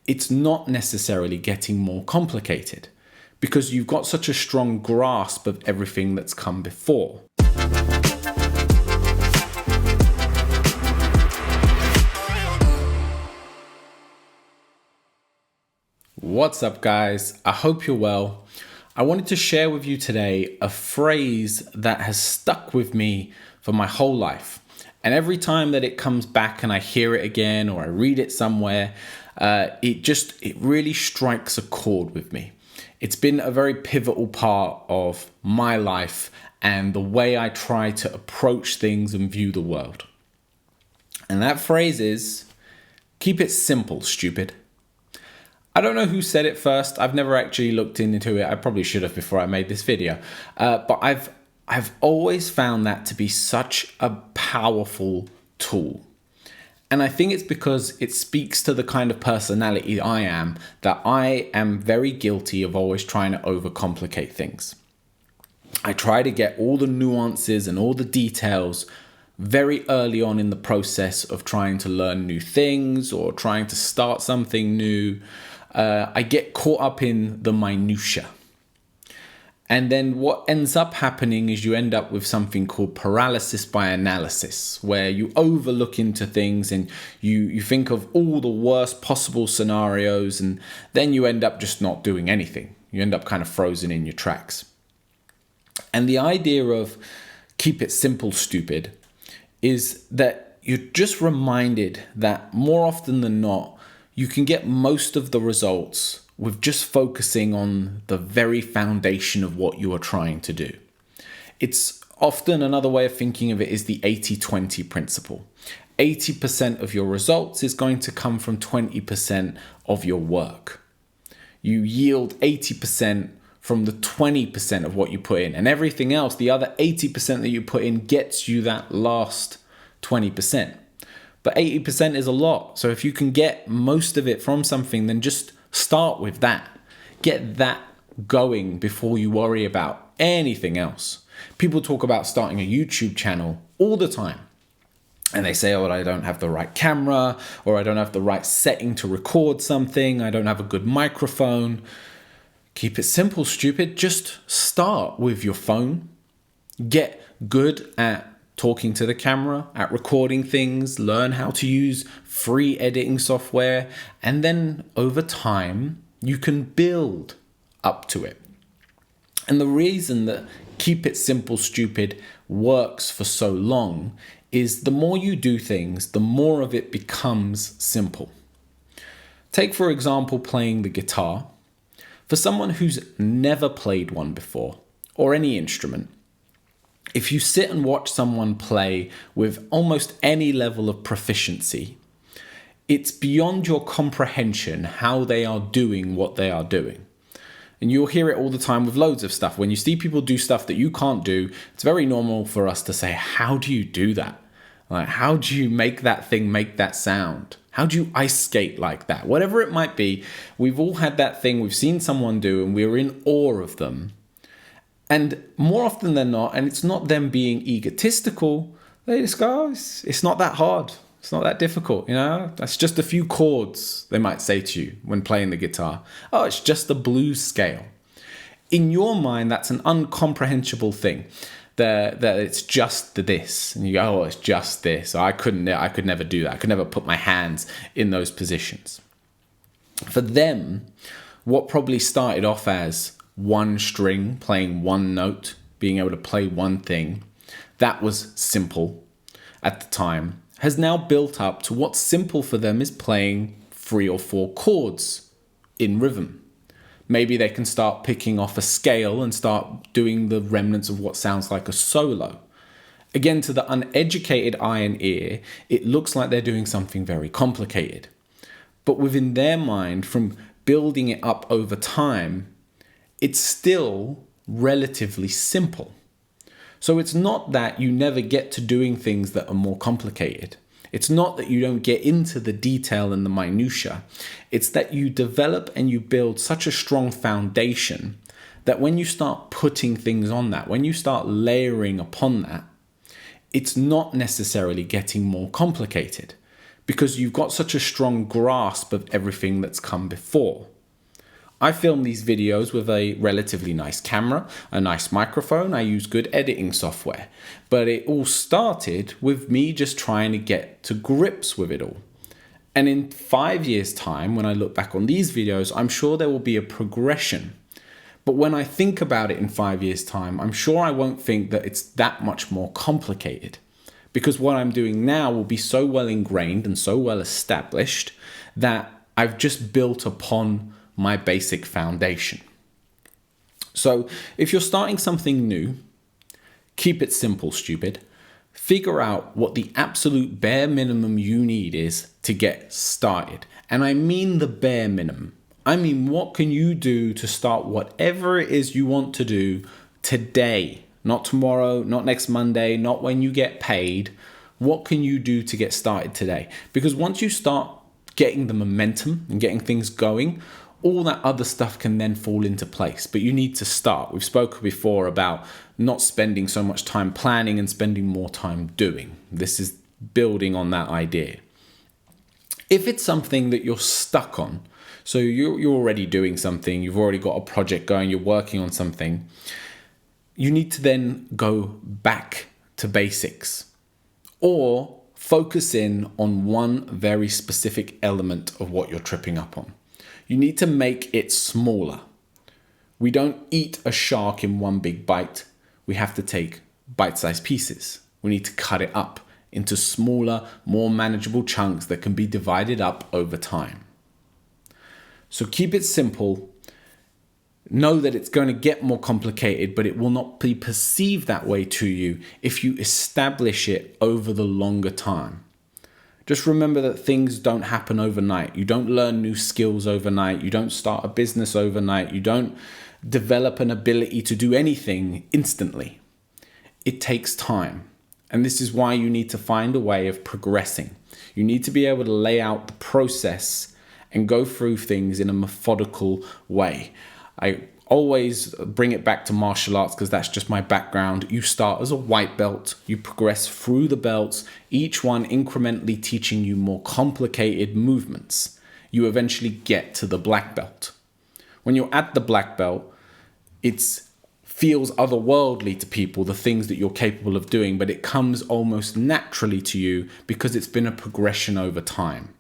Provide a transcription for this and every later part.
it's not necessarily getting more complicated because you've got such a strong grasp of everything that's come before. What's up, guys? I hope you're well. I wanted to share with you today a phrase that has stuck with me for my whole life. And every time that it comes back and I hear it again or I read it somewhere, it really strikes a chord with me. It's been a very pivotal part of my life and the way I try to approach things and view the world. And that phrase is, keep it simple, stupid. I don't know who said it first. I've never actually looked into it. I probably should have before I made this video. But I've always found that to be such a powerful tool. And I think it's because it speaks to the kind of personality I am, that I am very guilty of always trying to overcomplicate things. I try to get all the nuances and all the details very early on in the process of trying to learn new things or trying to start something new. I get caught up in the minutia. And then what ends up happening is you end up with something called paralysis by analysis, where you overlook into things and you think of all the worst possible scenarios, and then you end up just not doing anything. You end up kind of frozen in your tracks. And the idea of keep it simple, stupid, is that you're just reminded that more often than not, you can get most of the results with just focusing on the very foundation of what you are trying to do. It's often another way of thinking of it is the 80-20 principle. 80% of your results is going to come from 20% of your work. You yield 80% from the 20% of what you put in, and everything else, the other 80% that you put in, gets you that last 20%. But 80% is a lot. So if you can get most of it from something, then just start with that. Get that going before you worry about anything else. People talk about starting a YouTube channel all the time. And they say, oh, I don't have the right camera, or I don't have the right setting to record something. I don't have a good microphone. Keep it simple, stupid. Just start with your phone. Get good at talking to the camera, at recording things, learn how to use free editing software, and then over time, you can build up to it. And the reason that keep it simple, stupid works for so long is the more you do things, the more of it becomes simple. Take, for example, playing the guitar. For someone who's never played one before, or any instrument, if you sit and watch someone play with almost any level of proficiency, it's beyond your comprehension how they are doing what they are doing. And you'll hear it all the time with loads of stuff. When you see people do stuff that you can't do, it's very normal for us to say, how do you do that? Like, how do you make that thing make that sound? How do you ice skate like that? Whatever it might be, we've all had that thing we've seen someone do and we're in awe of them. And more often than not, and it's not them being egotistical, they just go, oh, it's not that hard. It's not that difficult, That's just a few chords, they might say to you when playing the guitar. Oh, it's just a blues scale. In your mind, that's an incomprehensible thing, that it's just this. And you go, oh, it's just this. I could never do that. I could never put my hands in those positions. For them, what probably started off as one string, playing one note, being able to play one thing, that was simple at the time, has now built up to what's simple for them is playing 3 or 4 chords in rhythm. Maybe they can start picking off a scale and start doing the remnants of what sounds like a solo. Again, to the uneducated eye and ear, it looks like they're doing something very complicated. But within their mind, from building it up over time, it's still relatively simple. So it's not that you never get to doing things that are more complicated. It's not that you don't get into the detail and the minutia. It's that you develop and you build such a strong foundation that when you start putting things on that, when you start layering upon that, it's not necessarily getting more complicated because you've got such a strong grasp of everything that's come before. I film these videos with a relatively nice camera, a nice microphone. I use good editing software, but it all started with me just trying to get to grips with it all. And in 5 years' time, when I look back on these videos, I'm sure there will be a progression. But when I think about it in 5 years' time, I'm sure I won't think that it's that much more complicated, because what I'm doing now will be so well ingrained and so well established that I've just built upon my basic foundation. So if you're starting something new, keep it simple, stupid. Figure out what the absolute bare minimum you need is to get started. And I mean the bare minimum. I mean, what can you do to start whatever it is you want to do today? Not tomorrow, not next Monday, not when you get paid. What can you do to get started today? Because once you start getting the momentum and getting things going, all that other stuff can then fall into place, but you need to start. We've spoken before about not spending so much time planning and spending more time doing. This is building on that idea. If it's something that you're stuck on, so you're already doing something, you've already got a project going, you're working on something, you need to then go back to basics or focus in on one very specific element of what you're tripping up on. You need to make it smaller. We don't eat a shark in one big bite. We have to take bite-sized pieces. We need to cut it up into smaller, more manageable chunks that can be divided up over time. So keep it simple. Know that it's going to get more complicated, but it will not be perceived that way to you if you establish it over the longer time. Just remember that things don't happen overnight. You don't learn new skills overnight. You don't start a business overnight. You don't develop an ability to do anything instantly. It takes time. And this is why you need to find a way of progressing. You need to be able to lay out the process and go through things in a methodical way. I always bring it back to martial arts because that's just my background. You start as a white belt, you progress through the belts, each one incrementally teaching you more complicated movements. You eventually get to the black belt. When you're at the black belt, it feels otherworldly to people, the things that you're capable of doing, but it comes almost naturally to you because it's been a progression over time.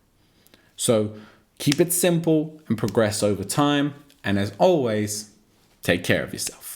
So keep it simple and progress over time. And as always, take care of yourself.